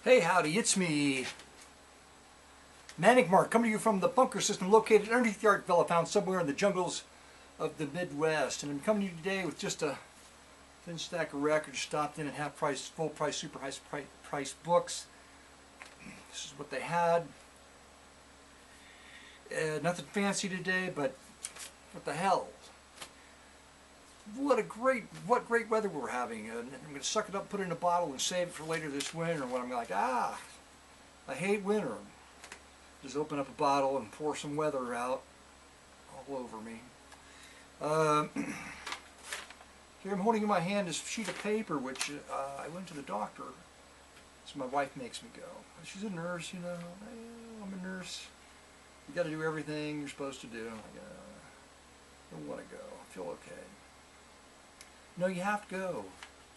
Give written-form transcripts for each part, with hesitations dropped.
Hey, howdy, it's me, Manic Mark, coming to you from the bunker system located underneath the Art Villa, found somewhere in the jungles of the Midwest. And I'm coming to you today with just a thin stack of records, stopped in at half price, full price, super high price books. This is what they had. Nothing fancy today, but what the hell? What great weather we're having. I'm going to suck it up, put it in a bottle, and save it for later this winter when I'm like, I hate winter. Just open up a bottle and pour some weather out all over me. Here I'm holding in my hand this sheet of paper, which I went to the doctor, so my wife makes me go. She's a nurse, you know. I'm a nurse. You got to do everything you're supposed to do. I don't want to go. I feel okay. No, you have to go.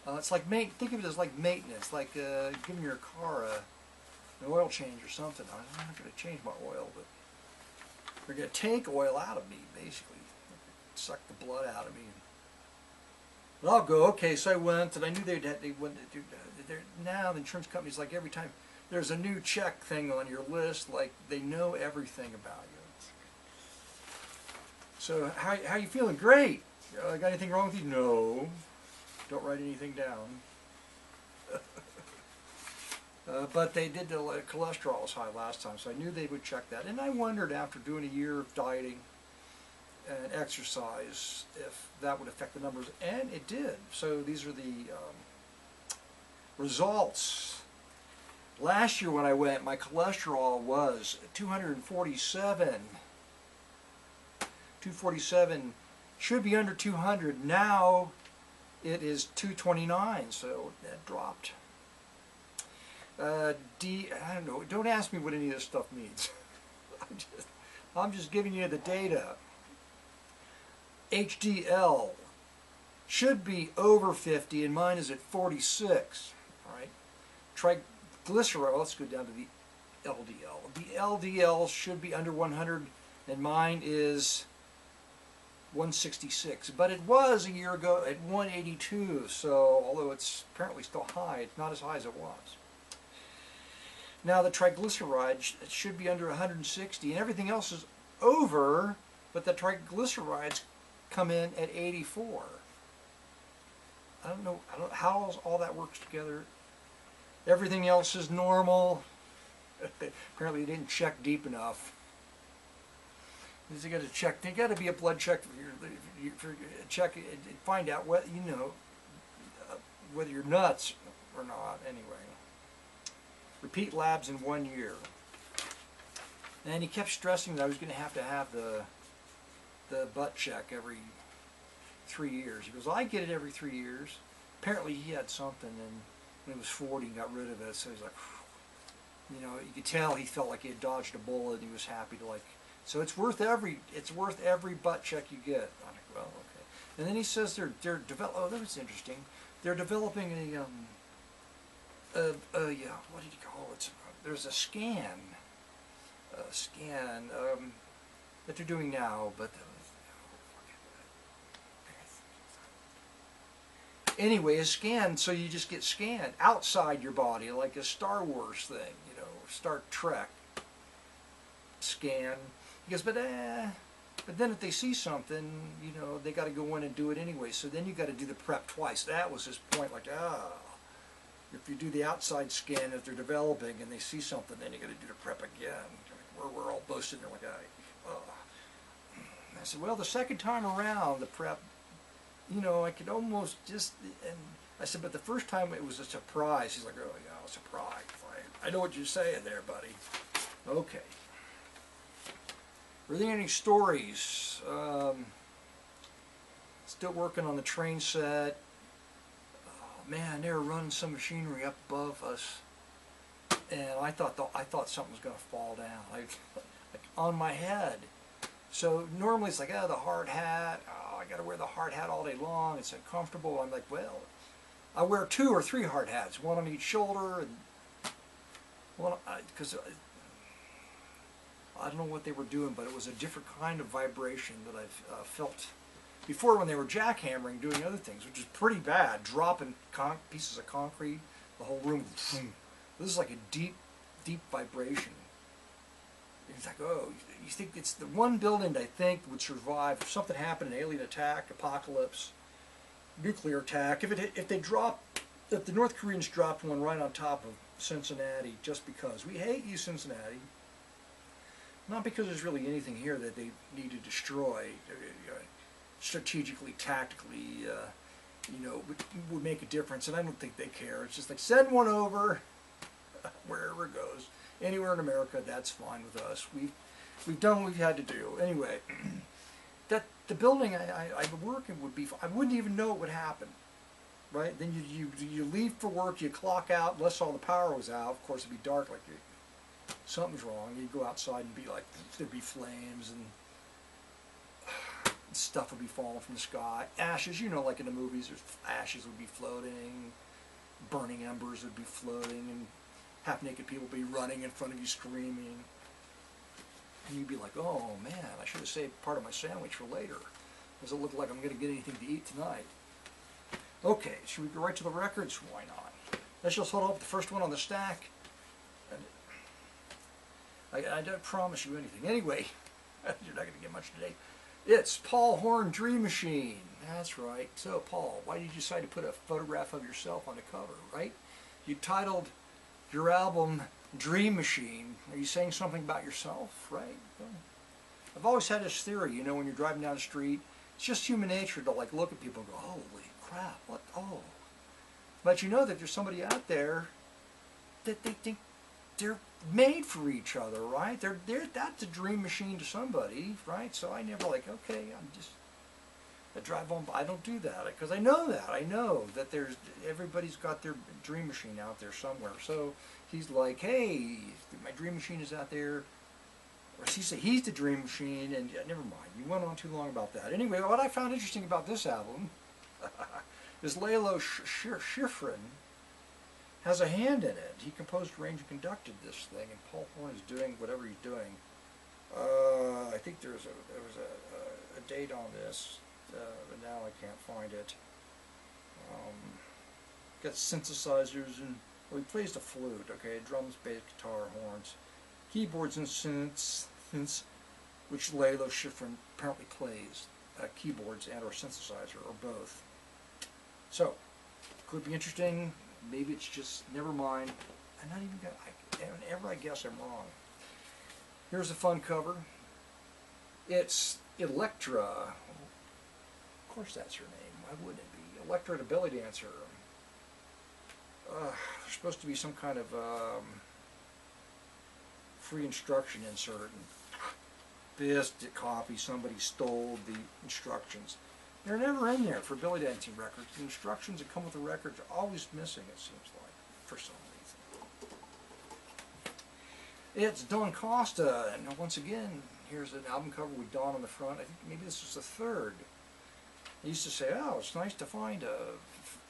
It's like think of it as like maintenance, like giving your car an oil change or something. I'm not going to change my oil, but they're going to take oil out of me, basically. Suck the blood out of me. But I'll go. Okay, so I went, and I knew they went to do. Now the insurance companies, like every time there's a new check thing on your list, like they know everything about you. So how you feeling? Great. Got anything wrong with you? No. Don't write anything down. But they did the cholesterol was high last time, so I knew they would check that. And I wondered, after doing a year of dieting and exercise, if that would affect the numbers, and it did. So these are the results. Last year when I went, my cholesterol was 247. 247 should be under 200. Now it is 229, so that dropped. I don't know. Don't ask me what any of this stuff means. I'm just giving you the data. HDL should be over 50, and mine is at 46. All right. Triglyceride. Let's go down to the LDL. The LDL should be under 100, and mine is 166, but it was a year ago at 182, so although it's apparently still high, it's not as high as it was. Now the triglyceride should be under 160, and everything else is over, but the triglycerides come in at 84. I don't know how all that works together. Everything else is normal. Apparently they didn't check deep enough. They got to check. They got to be a blood check for check and find out what whether you're nuts or not. Anyway, repeat labs in 1 year. And he kept stressing that I was going to have the butt check every 3 years. He goes, I get it every 3 years. Apparently he had something, and when he was 40, he got rid of it. So he's like, you know, you could tell he felt like he had dodged a bullet, and he was happy to like. So it's worth every butt check you get. I'm like, well, okay. And then he says they're developing. Oh, that was interesting. They're developing yeah, what did you call it? There's a scan that they're doing now, but anyway, a scan. So you just get scanned outside your body, like a Star Wars thing, you know, Star Trek scan. He goes, but then if they see something, you know, they got to go in and do it anyway. So then you got to do the prep twice. That was his point. Like, if you do the outside scan, if they're developing and they see something, then you got to do the prep again. We're all boasting. They're like, I said, well, the second time around, the prep, you know, I could almost just. And I said, but the first time it was a surprise. He's like, oh yeah, a surprise. I know what you're saying there, buddy. Okay. Are there any stories? Still working on the train set. Oh, man, they were running some machinery up above us, and I thought something was going to fall down, like on my head. So normally it's like, the hard hat. Oh, I got to wear the hard hat all day long. It's uncomfortable. I'm like, well, I wear 2 or 3 hard hats, one on each shoulder, and one because. I don't know what they were doing, but it was a different kind of vibration that I've felt before when they were jackhammering, doing other things, which is pretty bad, dropping pieces of concrete, the whole room This is like a deep, deep vibration. It's like, oh, you think it's the one building I think would survive if something happened, an alien attack, apocalypse, nuclear attack. If the North Koreans dropped one right on top of Cincinnati just because we hate you, Cincinnati, not because there's really anything here that they need to destroy, strategically, tactically, would make a difference, and I don't think they care. It's just like, send one over, wherever it goes, anywhere in America, that's fine with us. We've done what we've had to do. Anyway, that the building I work in would be, I wouldn't even know it would happen, right? Then you leave for work, you clock out, unless all the power was out. Of course, it'd be dark, like something's wrong. You'd go outside and be like, there'd be flames and stuff would be falling from the sky. Ashes, like in the movies, there's ashes would be floating, burning embers would be floating, and half-naked people would be running in front of you screaming. And you'd be like, oh man, I should have saved part of my sandwich for later. Does it look like I'm going to get anything to eat tonight? Okay, should we go right to the records? Why not? Let's just hold up the first one on the stack. I don't promise you anything. Anyway, you're not going to get much today. It's Paul Horn Dream Machine. That's right. So, Paul, why did you decide to put a photograph of yourself on the cover, right? You titled your album Dream Machine. Are you saying something about yourself, right? Well, I've always had this theory, when you're driving down the street, it's just human nature to like look at people and go, holy crap, what, oh. But you know that there's somebody out there that they think they're made for each other, right? That's a dream machine to somebody, right? So I never like, okay, I drive on by. I don't do that because I know that everybody's got their dream machine out there somewhere. So he's like, hey, my dream machine is out there. Or he said he's the dream machine, and never mind. You went on too long about that. Anyway, what I found interesting about this album is Lalo Schifrin has a hand in it. He composed, arranged, and conducted this thing, and Paul Horn is doing whatever he's doing. I think there was a date on this, but now I can't find it. Got synthesizers, and he plays the flute, okay, drums, bass, guitar, horns, keyboards, and synths, which Lalo Schifrin apparently plays, keyboards and or synthesizer, or both. So, could be interesting. Maybe it's just, never mind. I'm not even gonna, whenever I guess I'm wrong. Here's a fun cover. It's Electra. Of course that's her name. Why wouldn't it be? Electra, the belly dancer. There's supposed to be some kind of free instruction insert. This copy, somebody stole the instructions. They're never in there for belly dancing records. The instructions that come with the records are always missing, it seems like, for some reason. It's Don Costa, and once again, here's an album cover with Don on the front. I think maybe this is the third. I used to say, oh, it's nice to find a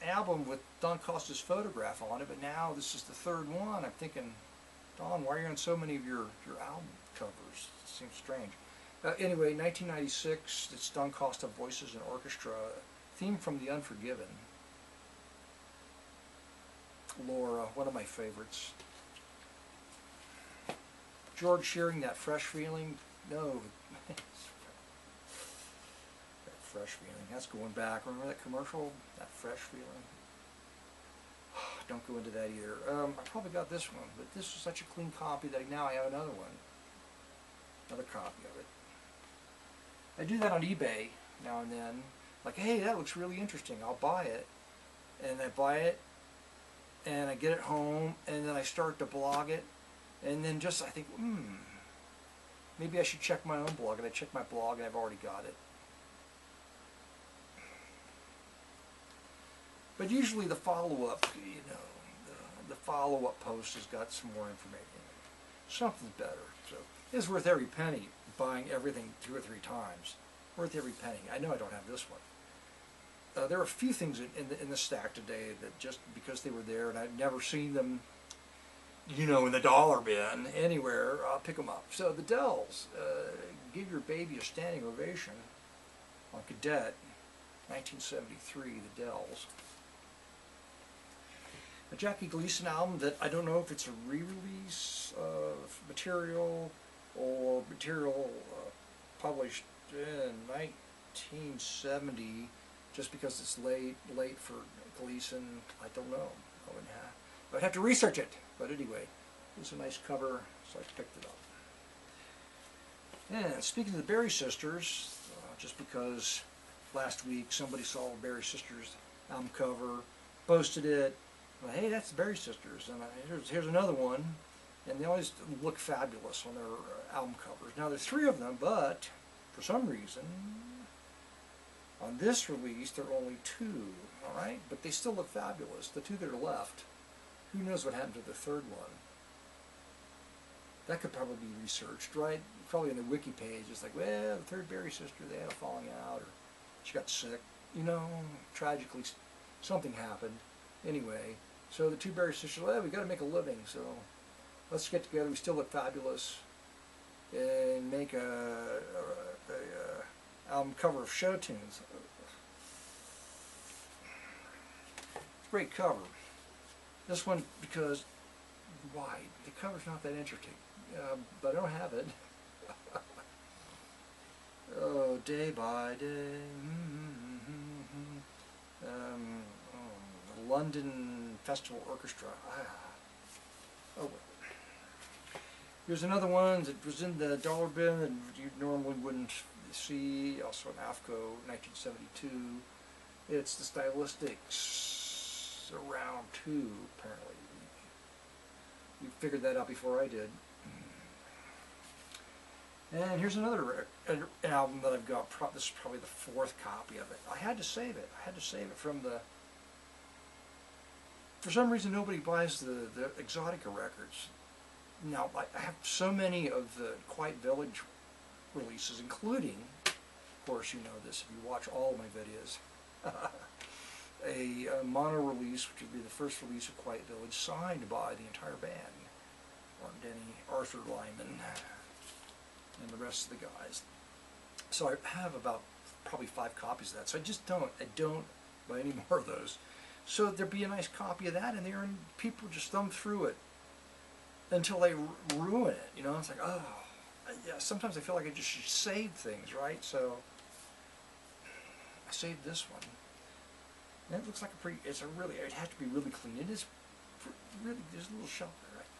album with Don Costa's photograph on it, but now this is the third one. I'm thinking, Don, why are you on so many of your album covers? It seems strange. Anyway, 1996, it's Don Costa Voices and Orchestra, theme from The Unforgiven. Laura, one of my favorites. George Shearing, That Fresh Feeling. No. That Fresh Feeling. That's going back. Remember that commercial? That Fresh Feeling. Don't go into that either. I probably got this one, but this is such a clean copy that now I have another one. Another copy of it. I do that on eBay now and then. Like, hey, that looks really interesting. I'll buy it. And I buy it, and I get it home, and then I start to blog it. And then just, I think, maybe I should check my own blog. And I check my blog, and I've already got it. But usually the follow-up, the follow-up post has got some more information. Something's better. So it's worth every penny. Buying everything 2 or 3 times. Worth every penny. I know I don't have this one. There are a few things in the stack today that just because they were there and I've never seen them, in the dollar bin anywhere, I'll pick them up. So the Dells, Give Your Baby a Standing Ovation on Cadet, 1973, the Dells. a Jackie Gleason album that I don't know if it's a re-release of material or material published in 1970, just because it's late for Gleason. I don't know. I'd have to research it. But anyway, it was a nice cover, so I picked it up. And speaking of the Berry Sisters, just because last week somebody saw the Berry Sisters album cover, posted it, well, hey, that's the Berry Sisters, and here's another one, and they always look fabulous on their album covers. Now there's 3 of them, but for some reason, on this release there are only 2, all right? But they still look fabulous. The 2 that are left, who knows what happened to the 3rd one? That could probably be researched, right? Probably on the wiki page. It's like, well, the 3rd Berry sister, they had a falling out, or she got sick. You know, tragically, something happened. Anyway, so the 2 Berry sisters, well, we got to make a living, so let's get together. We still look fabulous, and make a album cover of show tunes. It's a great cover. This one, because why? The cover's not that interesting, but I don't have it. Oh, day by day. The London Festival Orchestra. Oh well. Here's another one that was in the dollar bin and you normally wouldn't see. Also an AFCO 1972. It's the Stylistics Around 2, apparently. You figured that out before I did. And here's another an album that I've got. This is probably the 4th copy of it. I had to save it. I had to save it from the... For some reason, nobody buys the Exotica records. Now, I have so many of the Quiet Village releases, including, of course, you know this if you watch all of my videos, a mono release, which would be the first release of Quiet Village, signed by the entire band. Ron Denny, Arthur Lyman, and the rest of the guys. So I have about probably 5 copies of that. So I don't buy any more of those. So there'd be a nice copy of that in there, and people just thumb through it until they ruin it. You know, it's like, oh, yeah. Sometimes I feel like I just should save things, right? So I saved this one. And it looks like a pretty. It's a really. It has to be really clean. It is really. There's a little shelf there. Right?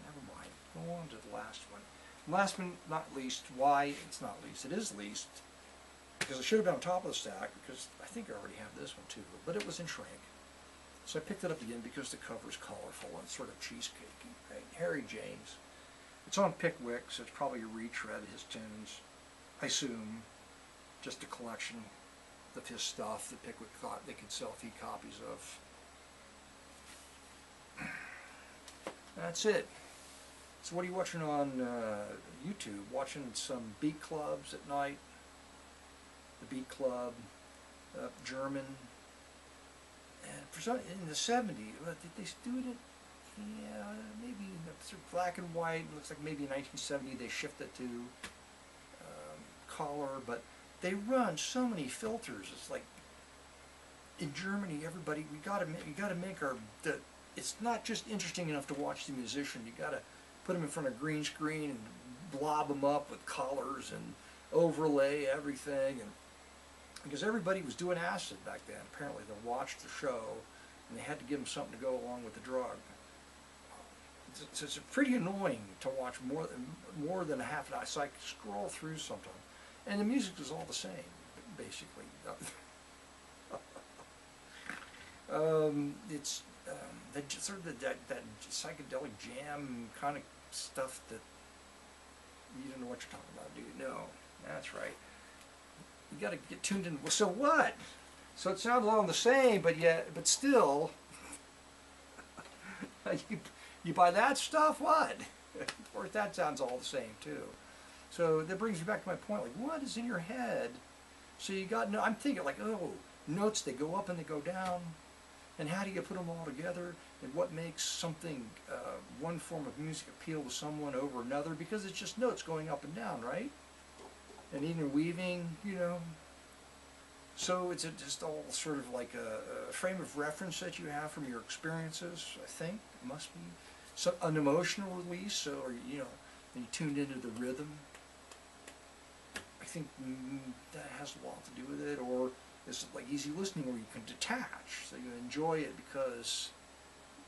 Never mind. Go on to the last one. Last but not least, why it's not least? It is least because it should have been on top of the stack, because I think I already have this one too, but it was in shrink. So I picked it up again because the cover's colorful and sort of cheesecakey, right? Harry James. It's on Pickwick, so it's probably a retread of his tunes. I assume just a collection of his stuff that Pickwick thought they could sell a few copies of. That's it. So what are you watching on YouTube? Watching some beat clubs at night? The Beat Club, German. And for some, in the 70s, did they do it? Yeah, maybe it's black and white. It looks like maybe in 1970 they shifted to color, but they run so many filters. It's like in Germany, everybody we got to make our. It's not just interesting enough to watch the musician. You got to put them in front of green screen and blob them up with colors and overlay everything, and because everybody was doing acid back then. Apparently they watched the show and they had to give them something to go along with the drug. It's pretty annoying to watch more than a half an hour. So I scroll through sometimes, and the music is all the same, basically. It's sort of that psychedelic jam kind of stuff that you don't know what you're talking about, do you? No, that's right. You got to get tuned in. Well, so what? So it sounds all the same, but still, you buy that stuff. What? Of course, that sounds all the same too. So that brings me back to my point. Like, what is in your head? So you got no. I'm thinking like, oh, notes. They go up and they go down. And how do you put them all together? And what makes something, one form of music appeal to someone over another? Because it's just notes going up and down, right? And interweaving, you know. So it's just all sort of like a frame of reference that you have from your experiences, I think. It must be an emotional release, so, or, you know, when you tuned into the rhythm. I think that has a lot to do with it. Or is it like easy listening where you can detach, so you enjoy it because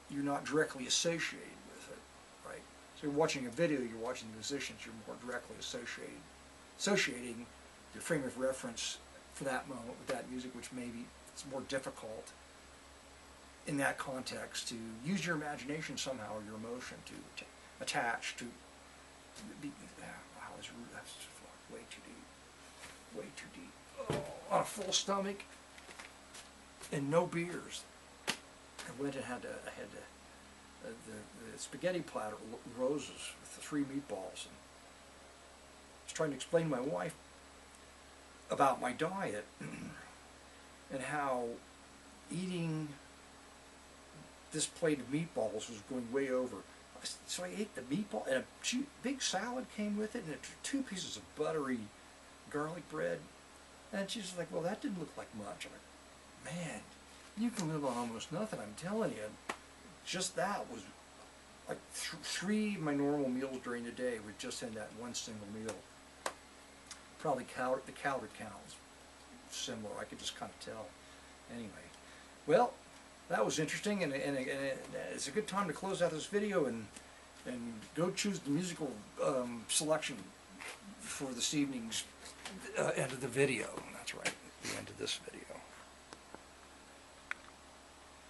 you're not directly associated with it, right? So you're watching a video, you're watching the musicians, you're more directly associating your frame of reference for that moment with that music, which maybe it's more difficult in that context to use your imagination somehow, or your emotion to attach to be. Wow, that's way too deep, way too deep. Oh, on a full stomach and no beers. I went and had the spaghetti platter, roses with the 3 meatballs, and I was trying to explain to my wife about my diet and how eating this plate of meatballs was going way over. So I ate the meatball, and a big salad came with it, and 2 pieces of buttery garlic bread. And she's like, well, that didn't look like much. I'm like, man, you can live on almost nothing, I'm telling you. Just that was like 3 of my normal meals during the day were just in that one single meal. Probably the calorie count was similar. I could just kind of tell. Anyway, well, that was interesting, and it's a good time to close out this video and go choose the musical selection for this evening's end of the video. That's right, the end of this video.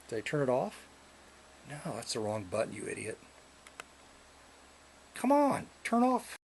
Did I turn it off? No, that's the wrong button, you idiot. Come on, turn off.